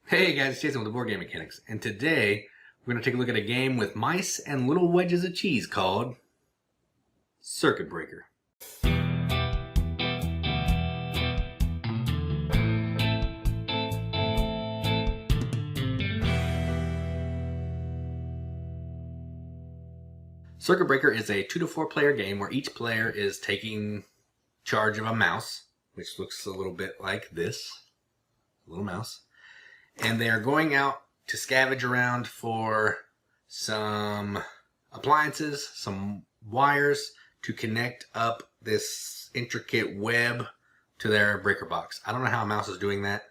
Hey guys, it's Jason with the Board Game Mechanics, and today we're going to take a look at a game with mice and little wedges of cheese called Circuit Breaker. Circuit Breaker is a 2 to 4 player game where each player is taking charge of a mouse, which looks a little bit like this, a little mouse. And they are going out to scavenge around for some appliances, some wires to connect up this intricate web to their breaker box. I don't know how a mouse is doing that,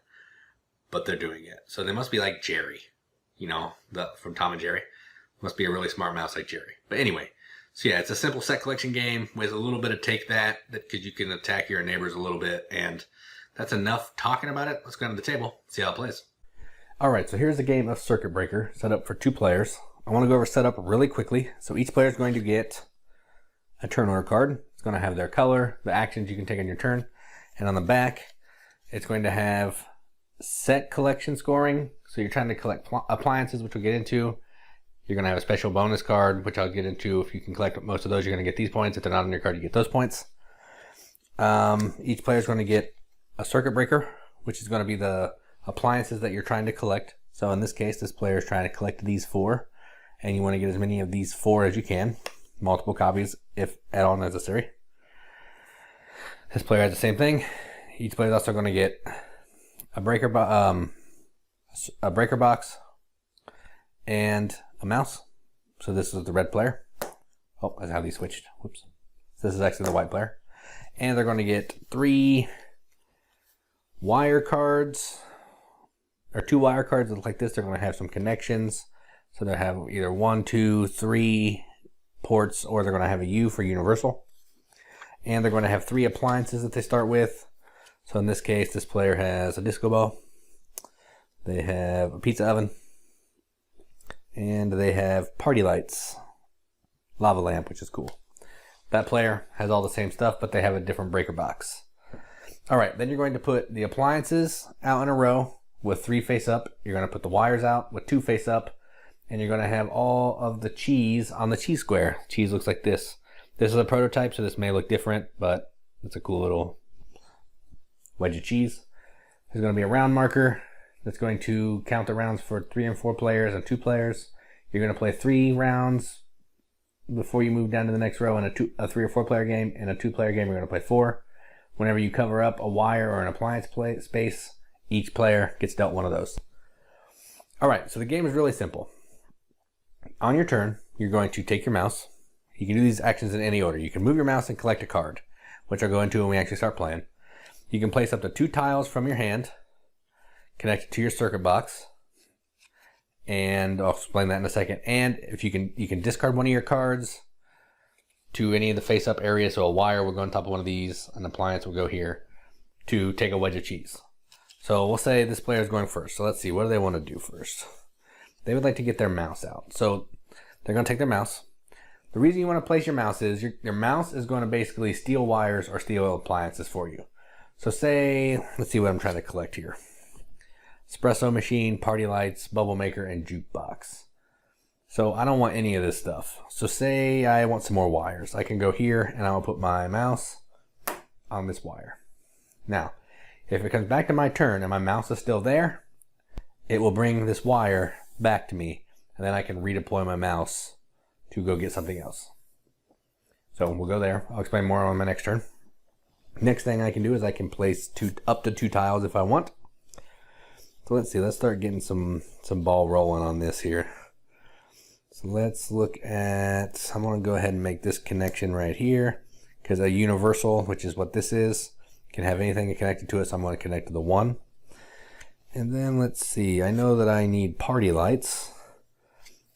but they're doing it. So they must be like Jerry, you know, from Tom and Jerry. Must be a really smart mouse like Jerry. But anyway, so yeah, it's a simple set collection game with a little bit of take that because you can attack your neighbors a little bit. And that's enough talking about it. Let's go to the table, see how it plays. Alright, so here's a game of Circuit Breaker set up for 2 players. I want to go over setup really quickly. So each player is going to get a turn order card. It's going to have their color, the actions you can take on your turn, and on the back it's going to have set collection scoring. So you're trying to collect appliances, which we'll get into. You're going to have a special bonus card, which I'll get into. If you can collect most of those, you're going to get these points. If they're not on your card, you get those points. Each player is going to get a circuit breaker, which is going to be the appliances that you're trying to collect. So in this case, this player is trying to collect these 4, and you want to get as many of these 4 as you can, multiple copies if at all necessary. This player has the same thing. Each player is also going to get a breaker box and a mouse. So this is the red player. Oh, that's how these switched. Whoops. So this is actually the white player. And they're going to get 3 wire cards, or 2 wire cards that look like this. They're going to have some connections. So they'll have either 1, 2, 3 ports, or they're going to have a U for universal. And they're going to have 3 appliances that they start with. So in this case, this player has a disco ball. They have a pizza oven. And they have party lights. Lava lamp, which is cool. That player has all the same stuff, but they have a different breaker box. Alright, then you're going to put the appliances out in a row with 3 face up. You're going to put the wires out with 2 face up. And you're going to have all of the cheese on the cheese square. Cheese looks like this. This is a prototype, so this may look different, but it's a cool little wedge of cheese. There's going to be a round marker that's going to count the rounds for 3 and 4 players and 2 players. You're going to play 3 rounds before you move down to the next row in a 3 or 4 player game. In a 2 player game, you're going to play 4. Whenever you cover up a wire or an appliance space, each player gets dealt one of those. Alright, so the game is really simple. On your turn, you're going to take your mouse. You can do these actions in any order. You can move your mouse and collect a card, which I'll go into when we actually start playing. You can place up to 2 tiles from your hand, connected to your circuit box. And I'll explain that in a second. And if you can discard one of your cards to any of the face up areas. So a wire will go on top of one of these, an appliance will go here to take a wedge of cheese. So we'll say this player is going first. So let's see, what do they want to do first? They would like to get their mouse out. So they're going to take their mouse. The reason you want to place your mouse is your mouse is going to basically steal wires or steal appliances for you. So say, let's see what I'm trying to collect here. Espresso machine, party lights, bubble maker, and jukebox. So I don't want any of this stuff. So say I want some more wires. I can go here and I will put my mouse on this wire. Now, if it comes back to my turn and my mouse is still there, it will bring this wire back to me, and then I can redeploy my mouse to go get something else. So we'll go there. I'll explain more on my next turn. Next thing I can do is I can place up to 2 tiles if I want. So let's see, let's start getting some ball rolling on this here. So let's look at, I'm going to go ahead and make this connection right here, because a universal, which is what this is, can have anything connected to it, so I'm going to connect to the 1. And then let's see, I know that I need party lights.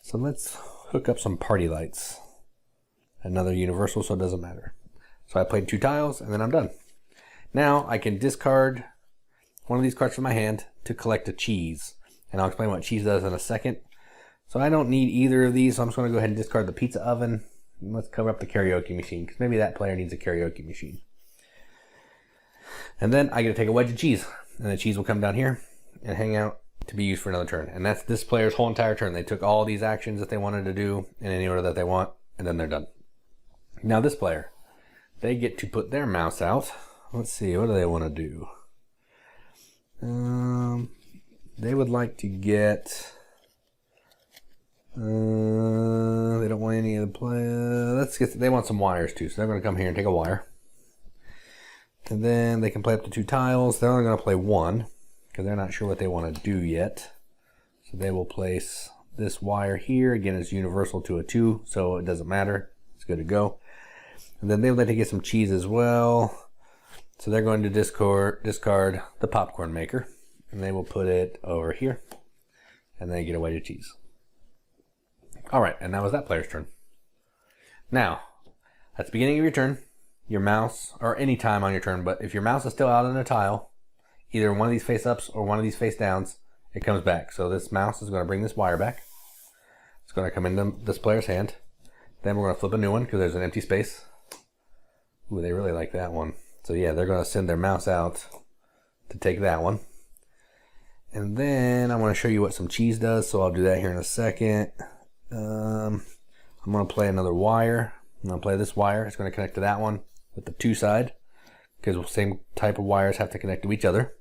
So let's hook up some party lights. Another universal, so it doesn't matter. So I played 2 tiles and then I'm done. Now I can discard one of these cards from my hand to collect a cheese. And I'll explain what cheese does in a second. So I don't need either of these, so I'm just going to go ahead and discard the pizza oven. And let's cover up the karaoke machine, because maybe that player needs a karaoke machine. And then I get to take a wedge of cheese, and the cheese will come down here and hang out to be used for another turn. And that's this player's whole entire turn. They took all these actions that they wanted to do in any order that they want, and then they're done. Now this player, they get to put their mouse out. Let's see, what do they want to do? They would like to get... they don't want any of the play. They want some wires too, so they're going to come here and take a wire. And then they can play up to 2 tiles. They're only going to play 1, because they're not sure what they want to do yet. So they will place this wire here. Again, it's universal to a 2, so it doesn't matter. It's good to go. And then they would like to get some cheese as well. So they're going to discard the popcorn maker. And they will put it over here. And they get a wedge of cheese. Alright, and that was that player's turn. Now, at the beginning of your turn, your mouse, or any time on your turn, but if your mouse is still out on a tile, either one of these face ups or one of these face downs, it comes back. So this mouse is going to bring this wire back. It's going to come into this player's hand. Then we're going to flip a new one because there's an empty space. Ooh, they really like that one. So yeah, they're going to send their mouse out to take that one. And then I want to show you what some cheese does, so I'll do that here in a second. I'm going to play another wire. I'm going to play this wire. It's going to connect to that one with the 2 side, because the same type of wires have to connect to each other.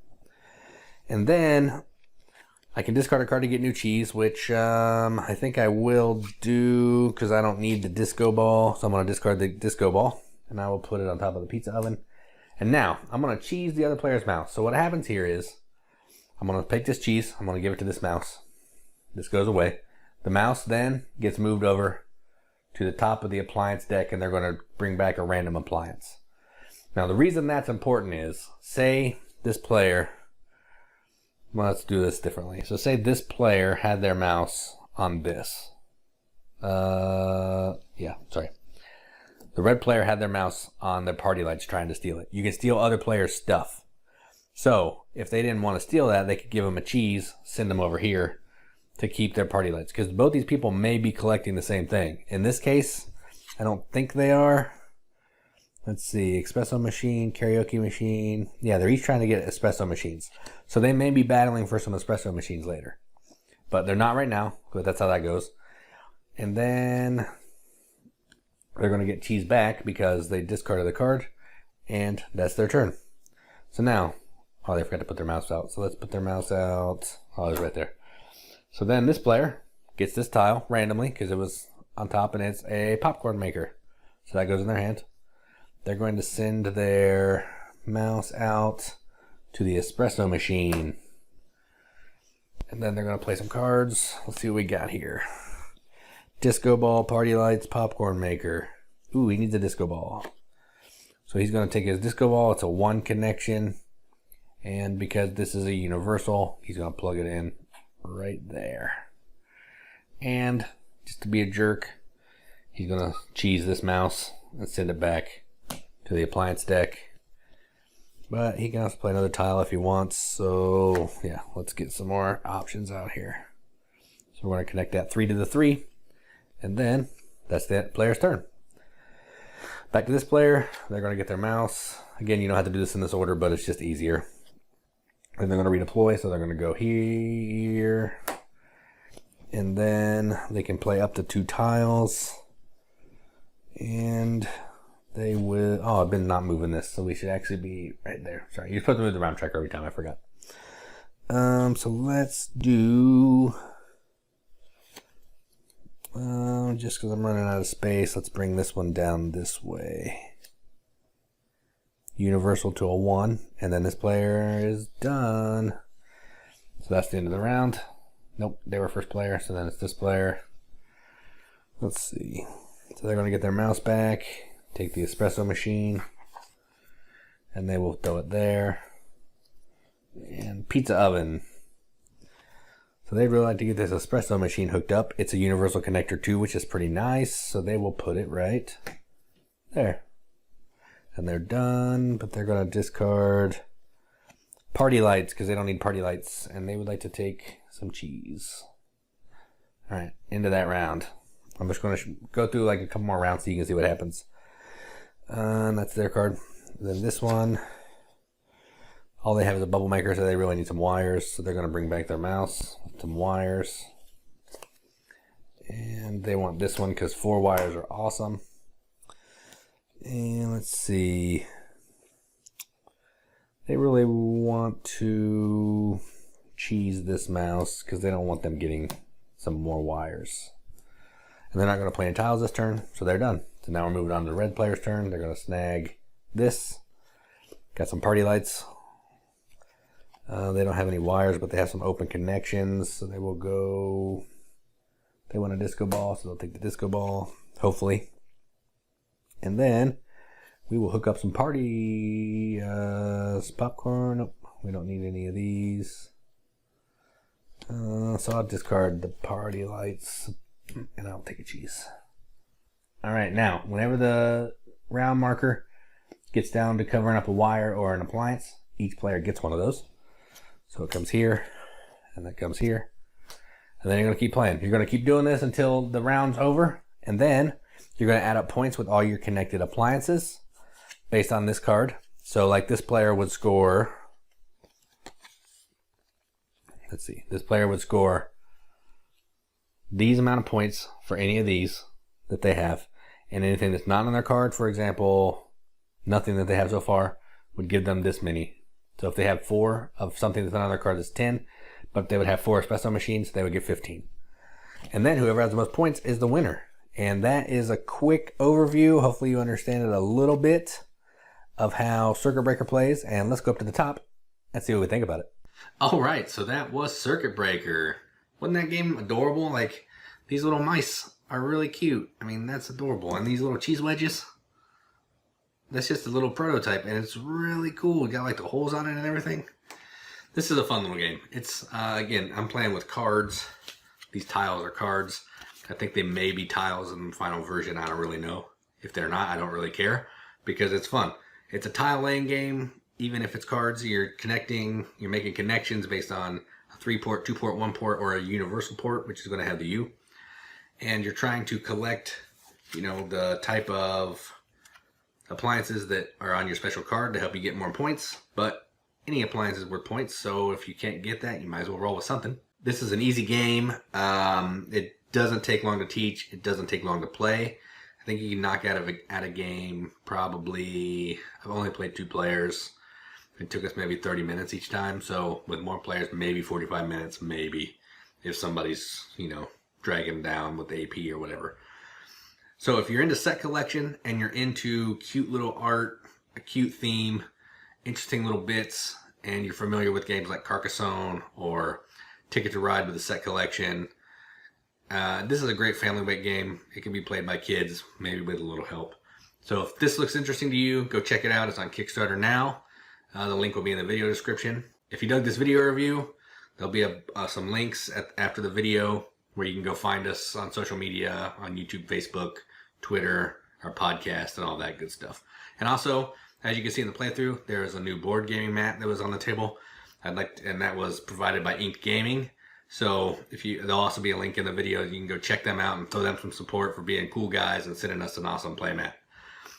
And then I can discard a card to get new cheese, which I think I will do because I don't need the disco ball. So I'm going to discard the disco ball, and I will put it on top of the pizza oven. And now I'm going to cheese the other player's mouse. So what happens here is I'm going to take this cheese. I'm going to give it to this mouse. This goes away. The mouse then gets moved over to the top of the appliance deck, and they're going to bring back a random appliance. Now the reason that's important is, say this player, well, let's do this differently. So say this player had their mouse on this. The red player had their mouse on their party lights trying to steal it. You can steal other players' stuff. So if they didn't want to steal that, they could give them a cheese, send them over here to keep their party lights. Because both these people may be collecting the same thing. In this case, I don't think they are. Let's see, espresso machine, karaoke machine. Yeah, they're each trying to get espresso machines. So they may be battling for some espresso machines later. But they're not right now, but that's how that goes. And then they're going to get cheese back because they discarded the card. And that's their turn. So now, oh, they forgot to put their mouse out. So let's put their mouse out. Oh, it's right there. So then this player gets this tile randomly because it was on top, and it's a popcorn maker. So that goes in their hand. They're going to send their mouse out to the espresso machine. And then they're going to play some cards. Let's see what we got here. Disco ball, party lights, popcorn maker. Ooh, he needs a disco ball. So he's going to take his disco ball. It's a 1 connection. And because this is a universal, he's going to plug it in right there. And just to be a jerk, he's going to cheese this mouse and send it back to the appliance deck. But he can also play another tile if he wants. So yeah, let's get some more options out here. So we're going to connect that 3 to the 3. And then that's that player's turn. Back to this player. They're going to get their mouse. Again, you don't have to do this in this order, but it's just easier. And they're going to redeploy, so they're going to go here. And then they can play up to 2 tiles. And they will... Oh, I've been not moving this, so we should actually be right there. Sorry, you're supposed to move the round tracker every time. I forgot. So let's do... just because I'm running out of space, let's bring this one down this way. Universal to a 1, and then this player is done. So that's the end of the round. Nope, they were first player, so then it's this player. Let's see. So they're going to get their mouse back, take the espresso machine, and they will throw it there. And pizza oven. So they'd really like to get this espresso machine hooked up. It's a universal connector too, which is pretty nice. So they will put it right there. And they're done, but they're going to discard party lights because they don't need party lights. And they would like to take some cheese. All right, into that round. I'm just going to go through like a couple more rounds so you can see what happens. That's their card. Then this one, All they have is a bubble maker, so they really need some wires. So they're going to bring back their mouse with some wires. And they want this one because 4 wires are awesome. And let's see. They really want to cheese this mouse because they don't want them getting some more wires. And they're not going to play any tiles this turn, so they're done. So now we're moving on to the red player's turn. They're going to snag this. Got some party lights. They don't have any wires, but they have some open connections, so they will go. They want a disco ball, so they'll take the disco ball, hopefully. And then we will hook up some party popcorn. Nope, we don't need any of these. So I'll discard the party lights, and I'll take a cheese. All right, now, whenever the round marker gets down to covering up a wire or an appliance, each player gets one of those. So it comes here, and that comes here. And then you're going to keep playing. You're going to keep doing this until the round's over. And then you're going to add up points with all your connected appliances based on this card. So like this player would score, let's see, this player would score these amount of points for any of these that they have. And anything that's not on their card, for example, nothing that they have so far, would give them this many. So if they have 4 of something that's not on their card, that's 10. But they would have 4 espresso machines, they would get 15. And then whoever has the most points is the winner. And that is a quick overview. Hopefully you understand it a little bit of how Circuit Breaker plays. And let's go up to the top and see what we think about it. All right, so that was Circuit Breaker. Wasn't that game adorable? Like, these little mice are really cute. I mean, that's adorable. And these little cheese wedges, that's just a little prototype, and it's really cool. You got like the holes on it and everything. This is a fun little game. It's, again, I'm playing with cards. These tiles are cards. I think they may be tiles in the final version. I don't really know. If they're not, I don't really care because it's fun. It's a tile laying game. Even if it's cards, you're connecting, you're making connections based on a 3-port, 2-port, 1-port, or a universal port, which is going to have the U. And you're trying to collect, you know, the type of appliances that are on your special card to help you get more points. But any appliance is worth points, so if you can't get that, you might as well roll with something. This is an easy game. It doesn't take long to teach. It doesn't take long to play. I think you can knock out a game probably, I've only played 2 players. It took us maybe 30 minutes each time, so with more players, maybe 45 minutes, maybe, if somebody's, you know, dragging down with the AP or whatever. So if you're into set collection and you're into cute little art, a cute theme, interesting little bits, and you're familiar with games like Carcassonne or Ticket to Ride with a set collection, this is a great family weight game. It can be played by kids, maybe with a little help. So if this looks interesting to you, go check it out. It's on Kickstarter now. The link will be in the video description. If you dug this video review, there'll be some links after the video where you can go find us on social media, on YouTube, Facebook, Twitter, our podcast, and all that good stuff. And also, as you can see in the playthrough, there is a new board gaming mat that was on the table. And that was provided by Inked Gaming. So there'll also be a link in the video. You can go check them out and throw them some support for being cool guys and sending us an awesome playmat.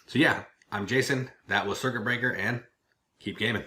So yeah, I'm Jason. That was Circuit Breaker, and keep gaming.